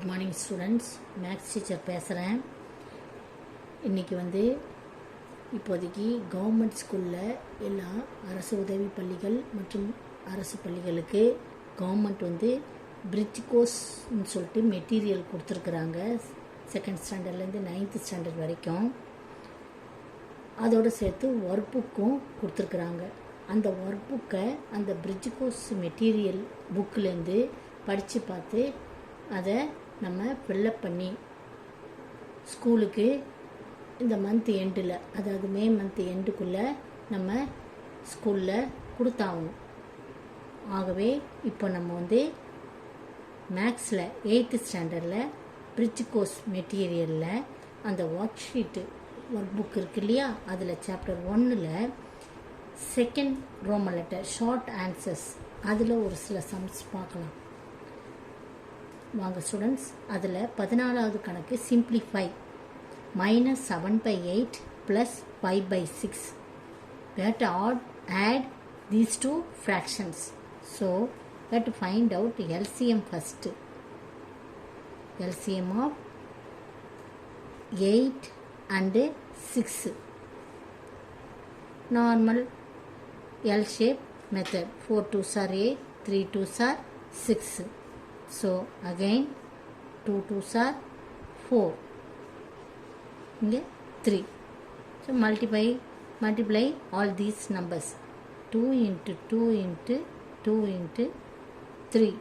Good morning students, maths teacher பேசுகிறேன். இன்றைக்கி இப்போதைக்கு கவர்மெண்ட் ஸ்கூலில் எல்லா அரசு உதவி பள்ளிகள் மற்றும் அரசு பள்ளிகளுக்கு கவர்மெண்ட் பிரிட்ஜ் கோர்ஸ்ன்னு சொல்லிட்டு மெட்டீரியல் கொடுத்துருக்குறாங்க. 2nd ஸ்டாண்டர்ட்லேருந்து 9th ஸ்டாண்டர்ட் வரைக்கும். அதோடு சேர்த்து ஒர்க் புக்கும் கொடுத்துருக்குறாங்க. அந்த ஒர்க் புக்கை அந்த பிரிட்ஜ் கோர்ஸ் மெட்டீரியல் புக்கிலேருந்து படித்து பார்த்து அதை நம்ம ஃபில்லப் பண்ணி ஸ்கூலுக்கு இந்த மந்த் எண்டில், அதாவது மே மந்த் எண்டுக்குள்ளே நம்ம ஸ்கூலில் கொடுத்தாகணும். ஆகவே இப்போ நம்ம மேக்ஸில் 8th ஸ்டாண்டர்டில் பிரிட்ஜ் கோர்ஸ் மெட்டீரியலில் அந்த ஒர்க் ஷீட்டு ஒர்க் புக் இருக்கு இல்லையா, அதில் சாப்டர் 1ல் 2nd Roman letter short answers, அதில் ஒரு சில சம்ஸ் பார்க்கலாம் வாங்க ஸ்டூடெண்ட்ஸ். அதில் 14வது கணக்கு simplify -7/8 + 5/6. We have to add these two fractions. So we have to find out LCM first. LCM of 8 and 6. Normal L shape method. 4 2s are 8, 3 2s are 6. So again 2 2s are 4. Here 3. So multiply all these numbers. 2 into 2 into 2 into 3.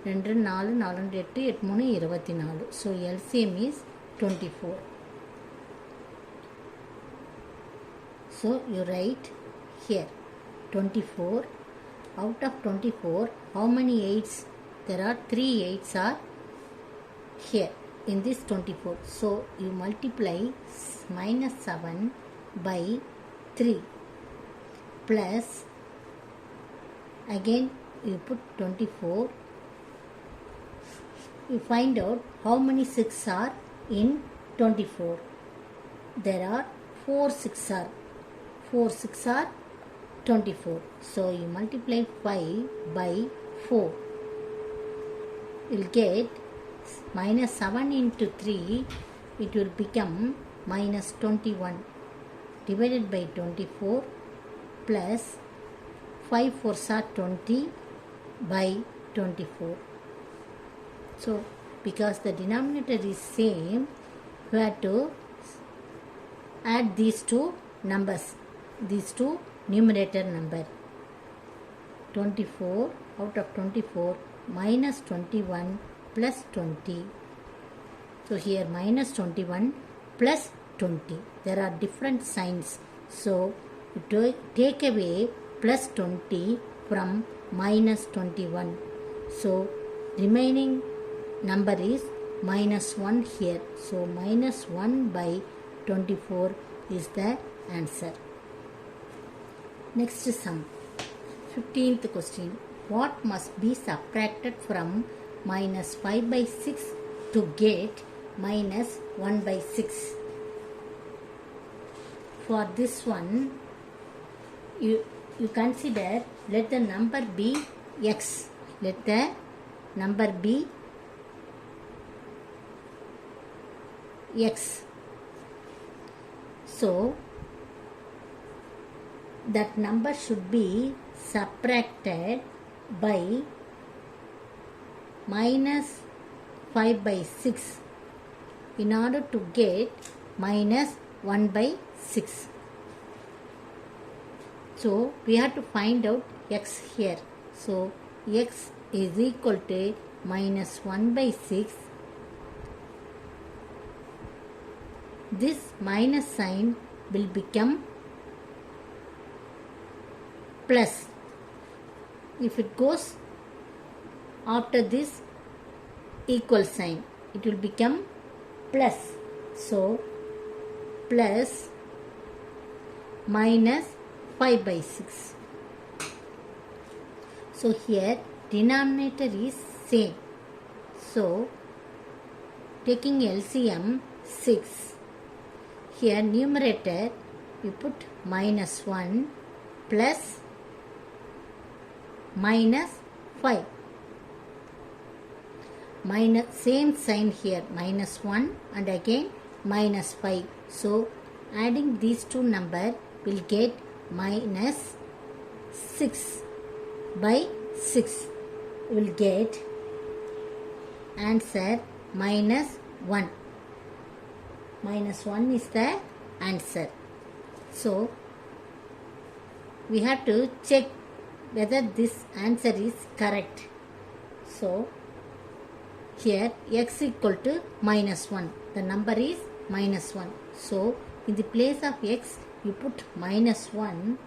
2 4 4 8 8 3 24. So LCM is 24. So you write here 24. Out of 24, how many 8s? There are 3 8s are here in this 24. So you multiply -7 by 3 plus again you put 24. You find out how many 6 are in 24. There are 4 6 are 24. So you multiply 5 by 4. You'll get -7 into 3, it will become -21 divided by 24 plus 5 4s are 20 by 24. So because the denominator is same, we have to add these two numbers, these two numerator number. 24 out of 24 -21 plus 20. So here -21 plus 20. There are different signs. So you take away plus 20 from -21. So remaining number is -1 here. So -1 by 24 is the answer. Next sum. 15th question. What must be subtracted from -5/6 to get -1/6? For this one, you consider, let the number be x. Let the number be x. So that number should be subtracted by -5/6 in order to get -1/6. So we have to find out x here. So x is equal to -1/6. This minus sign will become plus. If it goes after this equal sign, it will become plus. So plus -5/6. So here denominator is same. So taking LCM 6. Here numerator you put -1 plus -5. minus, same sign here, minus 1 and again minus 5. So adding these two numbers will get minus 6 by 6. Will get answer minus 1. Minus 1 is the answer. So we have to check whether this answer is correct. So here x equal to minus 1. The number is minus 1. So in the place of x you put minus 1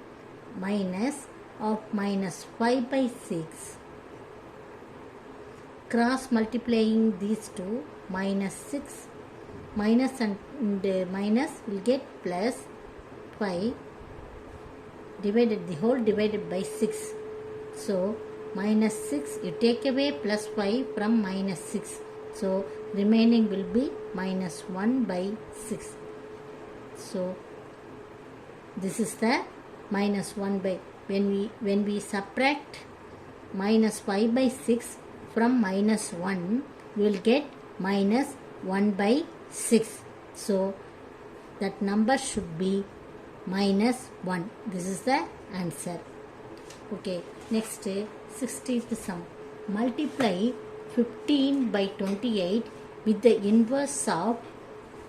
minus of minus 5 by 6. Cross multiplying these two, minus 6 minus and minus will get plus 5 divided, the whole divided by 6. So minus 6, you take away plus 5 from minus 6. So remaining will be minus 1 by 6. So this is the minus 1 by, when we subtract minus 5 by 6 from minus 1, we will get minus 1 by 6. So that number should be minus 1. This is the answer. Okay, next 60th sum. Multiply 15 by 28 with the inverse of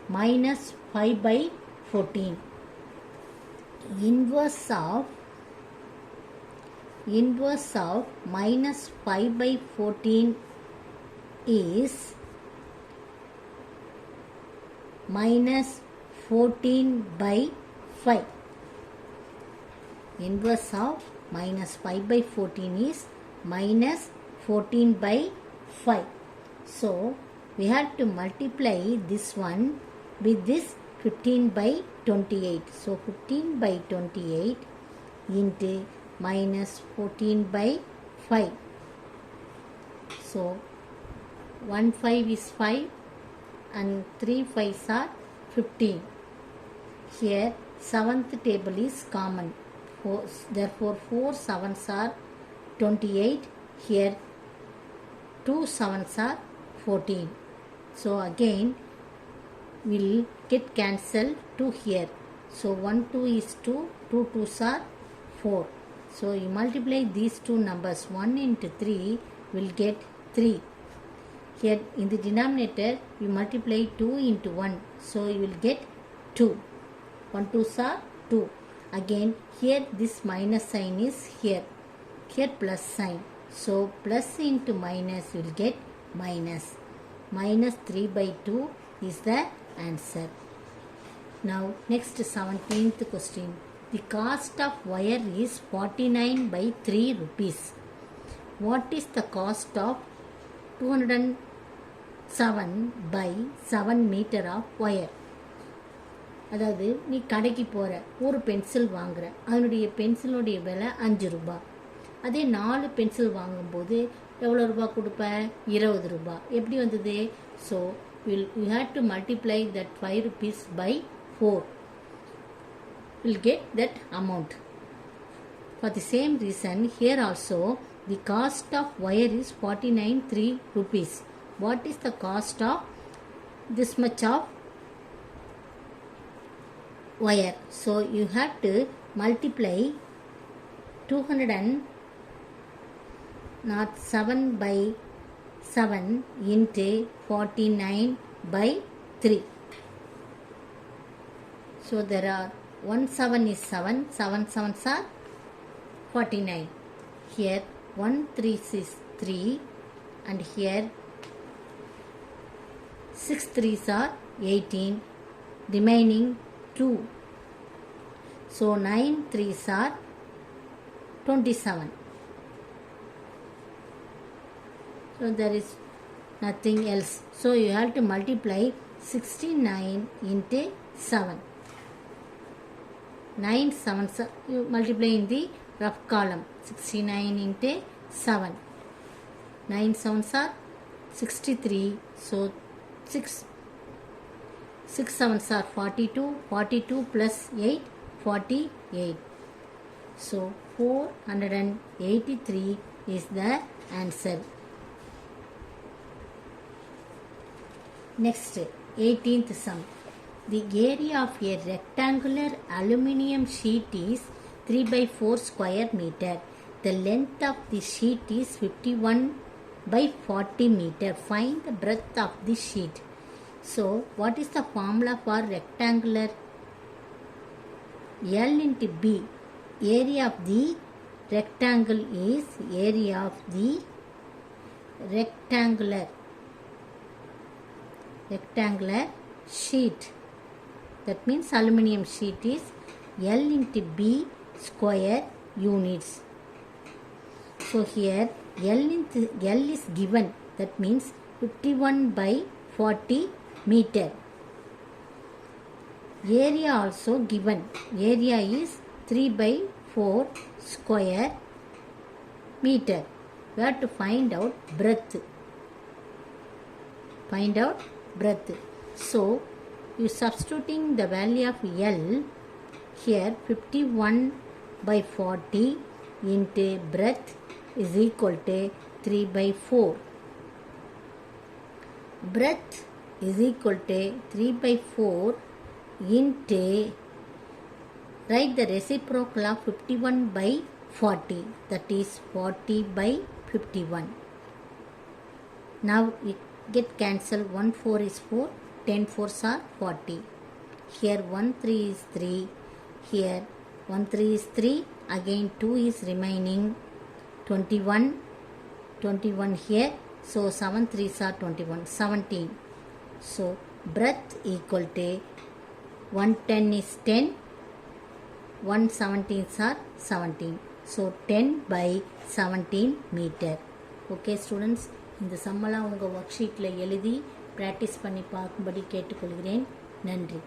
minus 5 by 14. Inverse of minus 5 by 14 is minus 14 by 5. Inverse of minus 5 by 14 is minus 14 by 5. So we have to multiply this one with this 15 by 28. So 15 by 28 into minus 14 by 5. So 1 5 is 5 and 3 5s are 15. Here 7th table is common. Therefore 4 7s are 28. Here 2 7s are 14. So again will get cancelled to here. So 1 2 is 2, 2 2s are 4. So you multiply these two numbers, 1 into 3 will get 3. Here in the denominator you multiply 2 into 1. So you will get 2. 1 2s are 2. Again here this minus sign is here. Here plus sign. So plus into minus you will get minus. Minus 3 by 2 is the answer. Now next 17th question. The cost of wire is 49 by 3 rupees. What is the cost of 207 by 7 meter of wire? அதாவது நீ கடைக்கு போகிற ஒரு pencil வாங்குற, அதனுடைய பென்சிலுடைய விலை 5 ரூபாய். அதே 4 பென்சில் வாங்கும்போது எவ்வளோ ரூபா கொடுப்ப? 20 ரூபாய். எப்படி வந்தது? So you have to multiply that 5 rupees by 4. Will get that amount. For the same reason, here also the cost of wire is 49 rupees. What is the cost of this much of wire? So you have to multiply 207 by 7 into 49 by 3. So there are 1 7 is 7, 7 7s are 49. Here 1 3 is 3 and here 6 3s are 18, remaining 2. So 9 3s are 27. So there is nothing else. So you have to multiply 69 into 7. 9 7s, you multiply in the rough column. 69 into 7. 9 7s are 63. So 6 7s are 42. 42 plus 8, 48. So 483 is the answer. Next, 18th sum. The area of a rectangular aluminium sheet is 3 by 4 square meter. The length of the sheet is 51 by 40 meter. Find the breadth of the sheet. So, what is the formula for rectangular? L into B. Area of the rectangle is area of the rectangular sheet. That means aluminium sheet is L into B square units. So here L is given. That means 51 by 40 meter. Area also given. Area is 3 by 4 square meter. We have to find out breadth. So, you substituting the value of L here 51 by 40 into breadth is equal to 3 by 4. Breadth is equal to 3 by 4 into, write the reciprocal of 51 by 40, that is 40 by 51. Now it get cancelled. 1 4 is 4, 10 4s are 40. Here 1 3 is 3, here 1 3 is 3, again 2 is remaining, 21 here, so 7 3s are 21, 17. So breadth equal to 110 is 10, 117s are 17. So 10 by 17 meter. Okay students, இந்த சம்மெல்லாம் உங்கள் work ஷீட்டில் எழுதி practice பண்ணி பார்க்கும்படி கேட்டுக்கொள்கிறேன். நன்றி.